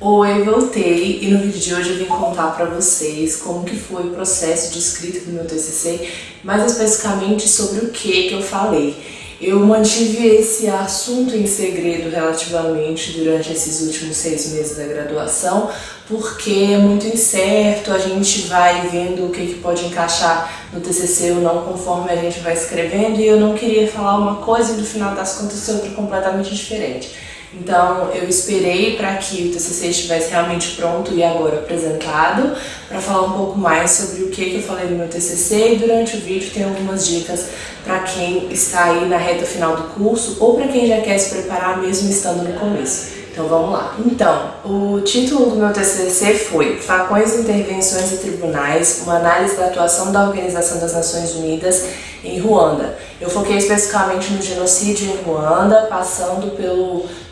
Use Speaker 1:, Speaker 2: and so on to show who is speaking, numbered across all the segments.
Speaker 1: Oi, voltei e no vídeo de hoje eu vim contar pra vocês como que foi o processo de escrita do meu TCC, mais especificamente sobre o que eu falei. Eu mantive esse assunto em segredo relativamente durante esses últimos 6 meses da graduação, porque é muito incerto, a gente vai vendo o que pode encaixar no TCC ou não conforme a gente vai escrevendo, e eu não queria falar uma coisa e no final das contas ser outra completamente diferente. Então eu esperei para que o TCC estivesse realmente pronto e agora apresentado, para falar um pouco mais sobre o que eu falei no meu TCC, e durante o vídeo tem algumas dicas para quem está aí na reta final do curso ou para quem já quer se preparar mesmo estando no começo. Então vamos lá. Então, o título do meu TCC foi Facões, Intervenções e Tribunais, uma análise da atuação da Organização das Nações Unidas em Ruanda. Eu foquei especificamente no genocídio em Ruanda, passando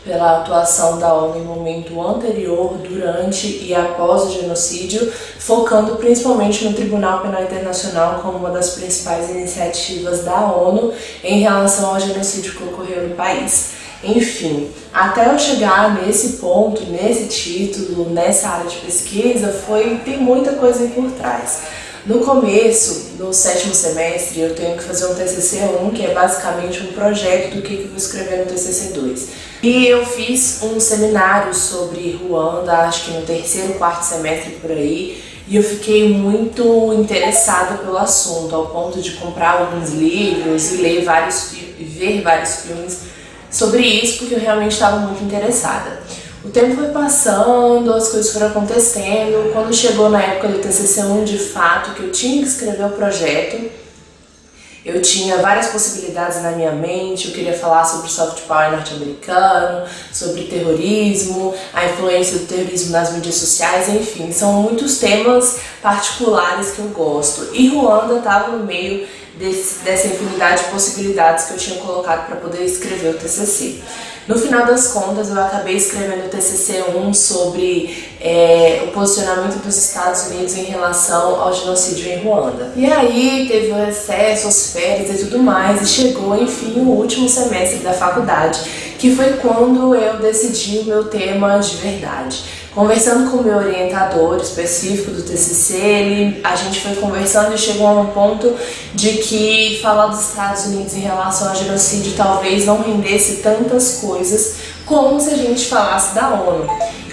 Speaker 1: pela atuação da ONU em momento anterior, durante e após o genocídio, focando principalmente no Tribunal Penal Internacional como uma das principais iniciativas da ONU em relação ao genocídio que ocorreu no país. Enfim, até eu chegar nesse ponto, nesse título, nessa área de pesquisa, tem muita coisa aí por trás. No começo, no 7º semestre, eu tenho que fazer um TCC1, que é basicamente um projeto do que eu vou escrever no TCC2. E eu fiz um seminário sobre Ruanda, acho que no 3º, 4º semestre por aí, e eu fiquei muito interessada pelo assunto, ao ponto de comprar alguns livros e ver vários filmes sobre isso, porque eu realmente estava muito interessada. O tempo foi passando, as coisas foram acontecendo. Quando chegou na época do TCC1, de fato, que eu tinha que escrever o projeto, eu tinha várias possibilidades na minha mente. Eu queria falar sobre o soft power norte-americano, sobre terrorismo, a influência do terrorismo nas mídias sociais, enfim, são muitos temas particulares que eu gosto. E Ruanda estava no meio dessa infinidade de possibilidades que eu tinha colocado para poder escrever o TCC. No final das contas, eu acabei escrevendo o TCC1 sobre o posicionamento dos Estados Unidos em relação ao genocídio em Ruanda. E aí teve o recesso, as férias e tudo mais, e chegou, enfim, o último semestre da faculdade, que foi quando eu decidi o meu tema de verdade. Conversando com o meu orientador específico do TCC, a gente foi conversando e chegou a um ponto de que falar dos Estados Unidos em relação ao genocídio talvez não rendesse tantas coisas como se a gente falasse da ONU.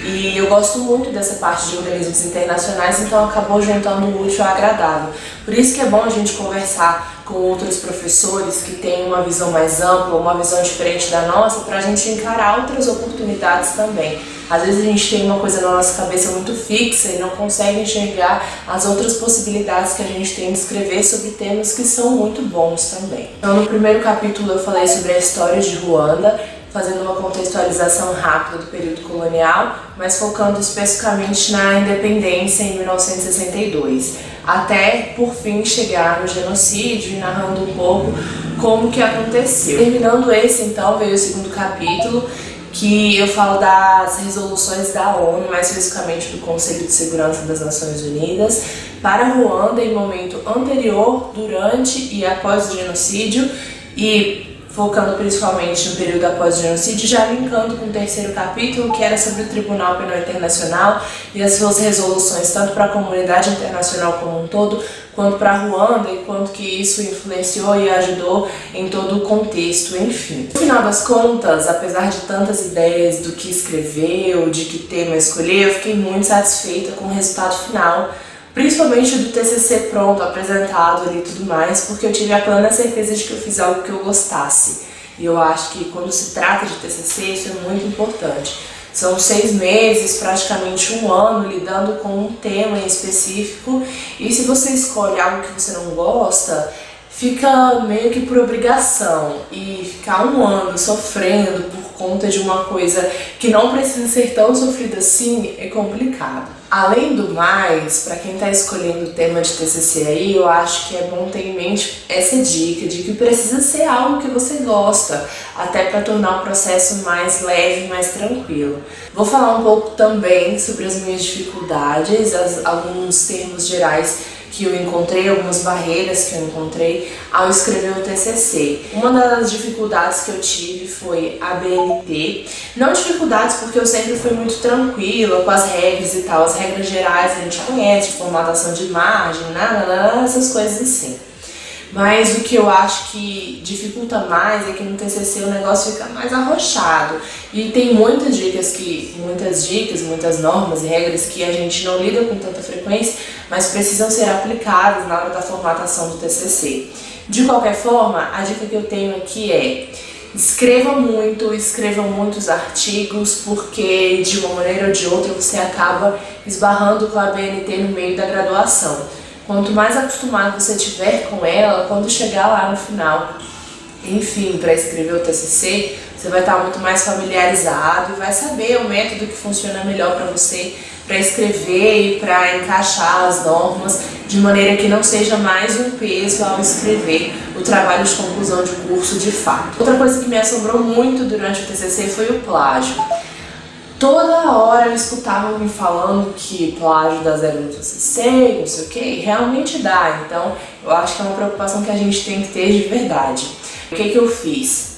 Speaker 1: E eu gosto muito dessa parte de organismos internacionais, então acabou juntando o útil ao agradável. Por isso que é bom a gente conversar com outros professores que têm uma visão mais ampla, uma visão diferente da nossa, para a gente encarar outras oportunidades também. Às vezes a gente tem uma coisa na nossa cabeça muito fixa e não consegue enxergar as outras possibilidades que a gente tem de escrever sobre temas que são muito bons também. Então, no primeiro capítulo eu falei sobre a história de Ruanda, fazendo uma contextualização rápida do período colonial, mas focando especificamente na independência em 1962, até por fim chegar no genocídio e narrando um pouco como que aconteceu. Terminando esse, então, veio o segundo capítulo, que eu falo das resoluções da ONU, mais especificamente do Conselho de Segurança das Nações Unidas, para Ruanda em momento anterior, durante e após o genocídio, e focando principalmente no período após o genocídio, já linkando com o 3º capítulo, que era sobre o Tribunal Penal Internacional e as suas resoluções, tanto para a comunidade internacional como um todo, quanto para Ruanda, e quanto que isso influenciou e ajudou em todo o contexto, enfim. No final das contas, apesar de tantas ideias do que escrever ou de que tema escolher, eu fiquei muito satisfeita com o resultado final, principalmente do TCC pronto, apresentado ali e tudo mais, porque eu tive a plena certeza de que eu fiz algo que eu gostasse. E eu acho que quando se trata de TCC, isso é muito importante. São 6 meses, praticamente 1 ano, lidando com um tema em específico, e se você escolhe algo que você não gosta, fica meio que por obrigação, e ficar 1 ano sofrendo por conta de uma coisa que não precisa ser tão sofrida assim é complicado. Além do mais, para quem está escolhendo o tema de TCC aí, eu acho que é bom ter em mente essa dica de que precisa ser algo que você gosta, até para tornar o processo mais leve, mais tranquilo. Vou falar um pouco também sobre as minhas dificuldades, alguns termos gerais que eu encontrei, algumas barreiras que eu encontrei ao escrever o TCC. Uma das dificuldades que eu tive foi a BNT. Não dificuldades porque eu sempre fui muito tranquila com as regras e tal. As regras gerais a gente conhece, de formatação de imagem, essas coisas assim. Mas o que eu acho que dificulta mais é que no TCC o negócio fica mais arrochado. E tem muitas normas e regras que a gente não lida com tanta frequência, mas precisam ser aplicadas na hora da formatação do TCC. De qualquer forma, a dica que eu tenho aqui é: escrevam muitos artigos, porque de uma maneira ou de outra você acaba esbarrando com a BNT no meio da graduação. Quanto mais acostumado você tiver com ela, quando chegar lá no final, enfim, para escrever o TCC, você vai estar muito mais familiarizado e vai saber o método que funciona melhor para você, para escrever e para encaixar as normas de maneira que não seja mais um peso ao escrever o trabalho de conclusão de curso de fato. Outra coisa que me assombrou muito durante o TCC foi o plágio. Toda hora eu escutava alguém falando que plágio dá zero no TCC, não sei o que, e realmente dá. Então eu acho que é uma preocupação que a gente tem que ter de verdade. O que eu fiz?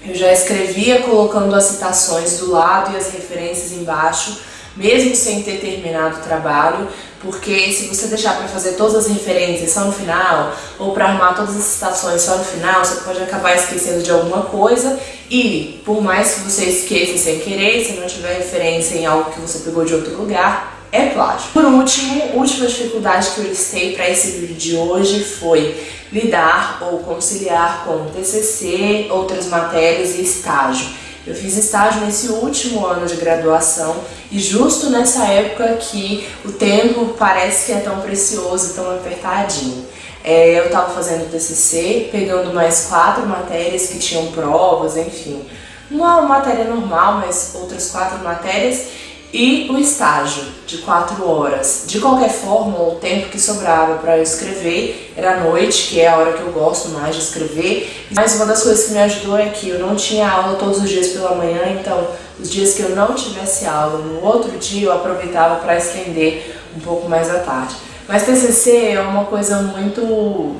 Speaker 1: Eu já escrevia colocando as citações do lado e as referências embaixo, mesmo sem ter terminado o trabalho, porque se você deixar para fazer todas as referências só no final, ou para arrumar todas as citações só no final, você pode acabar esquecendo de alguma coisa, e por mais que você esqueça sem querer, se não tiver referência em algo que você pegou de outro lugar, é plágio. Por última dificuldade que eu listei para esse vídeo de hoje foi lidar ou conciliar com TCC, outras matérias e estágio. Eu fiz estágio nesse último ano de graduação e justo nessa época que o tempo parece que é tão precioso, tão apertadinho. Eu estava fazendo TCC, pegando mais 4 matérias que tinham provas, enfim. Uma matéria normal, mas outras 4 matérias e o estágio de 4 horas. De qualquer forma, o tempo que sobrava para eu escrever era à noite, que é a hora que eu gosto mais de escrever. Mas uma das coisas que me ajudou é que eu não tinha aula todos os dias pela manhã, então os dias que eu não tivesse aula no outro dia eu aproveitava para estender um pouco mais à tarde. Mas TCC é uma coisa muito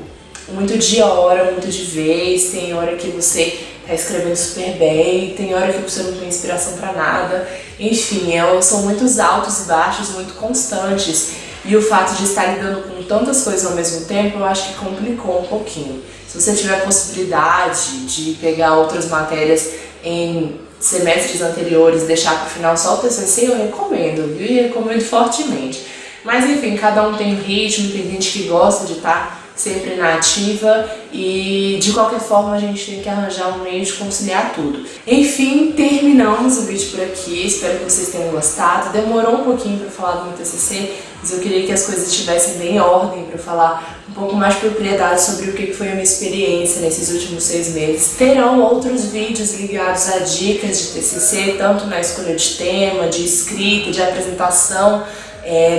Speaker 1: de hora, muito de vez. Tem hora que você tá escrevendo super bem, tem hora que você não tem inspiração para nada. Enfim, são muitos altos e baixos, muito constantes. E o fato de estar lidando com tantas coisas ao mesmo tempo, eu acho que complicou um pouquinho. Se você tiver a possibilidade de pegar outras matérias em semestres anteriores, deixar para o final só o TCC, eu recomendo, viu? E recomendo fortemente. Mas enfim, cada um tem um ritmo, tem gente que gosta de estar sempre na ativa e de qualquer forma a gente tem que arranjar um meio de conciliar tudo. Enfim, terminamos o vídeo por aqui, espero que vocês tenham gostado. Demorou um pouquinho para falar do meu TCC, mas eu queria que as coisas estivessem bem em ordem para falar um pouco mais de propriedade sobre o que foi a minha experiência nesses últimos 6 meses. Terão outros vídeos ligados a dicas de TCC, tanto na escolha de tema, de escrita, de apresentação,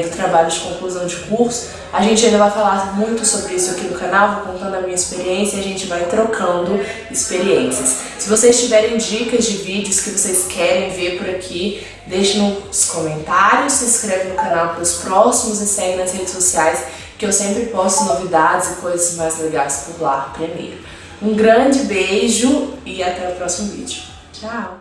Speaker 1: do trabalho de conclusão de curso. A gente ainda vai falar muito sobre isso aqui no canal, vou contando a minha experiência e a gente vai trocando experiências. Se vocês tiverem dicas de vídeos que vocês querem ver por aqui, deixe nos comentários, se inscreve no canal para os próximos e segue nas redes sociais, que eu sempre posto novidades e coisas mais legais por lá primeiro. Um grande beijo e até o próximo vídeo. Tchau!